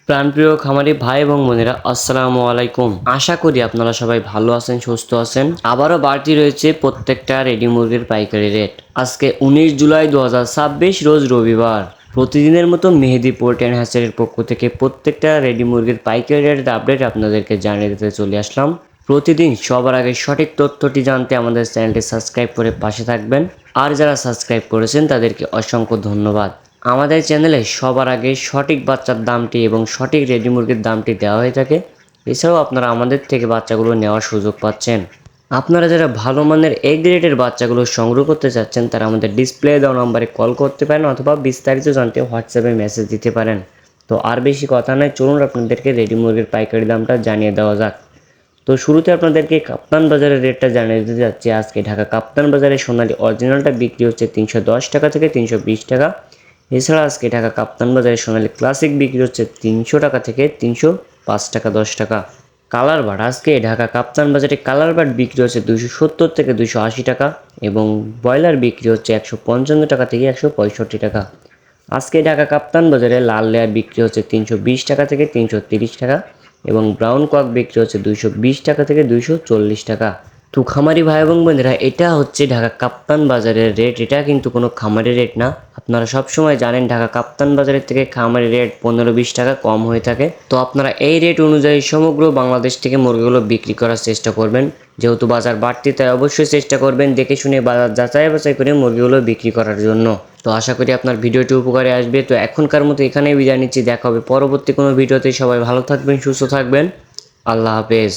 প্রাণপ্রিয় খামারি ভাই এবং বোনেরা, আসসালামু আলাইকুম। আশা করি আপনারা সবাই ভালো আছেন, সুস্থ আছেন। আবারও বাড়তি রয়েছে প্রত্যেকটা রেডি মুরগির পাইকারি রেট। আজকে 19 জুলাই 2026 রোজ রবিবার। প্রতিদিনের মতো মেহেদি পোল্ট্রি অ্যান্ড হ্যাচারির পক্ষ থেকে প্রত্যেকটা রেডি মুরগির পাইকারি রেটের আপডেট আপনাদেরকে জানিয়ে দিতে চলে আসলাম। প্রতিদিন সবার আগে সঠিক তথ্যটি জানতে আমাদের চ্যানেলটি সাবস্ক্রাইব করে পাশে থাকবেন। আর যারা সাবস্ক্রাইব করেছেন তাদেরকে অসংখ্য ধন্যবাদ। আমাদের চ্যানেলে সবার আগে সঠিক বাচ্চার দামটি এবং সঠিক রেডি মুরগির দামটি দেওয়া হয়ে থাকে। এছাড়াও আপনারা আমাদের থেকে বাচ্চাগুলো নেওয়ার সুযোগ পাচ্ছেন। আপনারা যারা ভালো মানের এ গ্রেডের বাচ্চাগুলো সংগ্রহ করতে চাচ্ছেন তারা আমাদের ডিসপ্লে দেওয়া নম্বরে কল করতে পারেন অথবা বিস্তারিত জানতে হোয়াটসঅ্যাপে মেসেজ দিতে পারেন। তো আর বেশি কথা নয়, চলুন আপনাদেরকে রেডি মুরগির পাইকারি দামটা জানিয়ে দেওয়া যাক। তো শুরুতে আপনাদেরকে কাপ্তান বাজারের রেটটা জানিয়ে দিতে যাচ্ছি। আজকে ঢাকা কাপ্তান বাজারে সোনালী অরিজিনালটা বিক্রি হচ্ছে 310 টাকা থেকে 320 টাকা। এছাড়া আজকে ঢাকা কাপ্তান বাজারে সোনালী ক্লাসিক বিক্রি হচ্ছে 300 টাকা থেকে 305 টাকা 10 টাকা। কালার বাট আজকে ঢাকা কাপ্তান বাজারে কালার বাট বিক্রি হচ্ছে 270 থেকে 280 টাকা এবং ব্রয়লার বিক্রি হচ্ছে 155 টাকা থেকে 165 টাকা। আজকে ঢাকা কাপ্তান বাজারে লাল লেয়ার বিক্রি হচ্ছে 320 টাকা থেকে 330 টাকা এবং ব্রাউন কক বিক্রি হচ্ছে 220 টাকা থেকে 240 টাকা। তো খামারি ভাই এবং বোনেরা, এটা হচ্ছে ঢাকা কাপ্তান বাজারের রেট। এটা কিন্তু কোনো খামারি রেট না। আপনারা সবসময় জানেন ঢাকা কাপ্তান বাজারের থেকে খামারি রেট 15-20 টাকা কম হয়ে থাকে। তো আপনারা এই রেট অনুযায়ী সমগ্র বাংলাদেশ থেকে মুরগিগুলো বিক্রি করার চেষ্টা করবেন। যেহেতু বাজার বাড়তি তাই অবশ্যই চেষ্টা করবেন দেখে শুনে বাজার যাচাই বাছাই করে মুরগিগুলো বিক্রি করার জন্য। তো আশা করি আপনার ভিডিওটি উপকারে আসবে। তো এখনকার মতো এখানেই বিদায় নিচ্ছি। দেখা হবে পরবর্তী কোনো ভিডিওতে। সবাই ভালো থাকবেন, সুস্থ থাকবেন। আল্লাহ হাফেজ।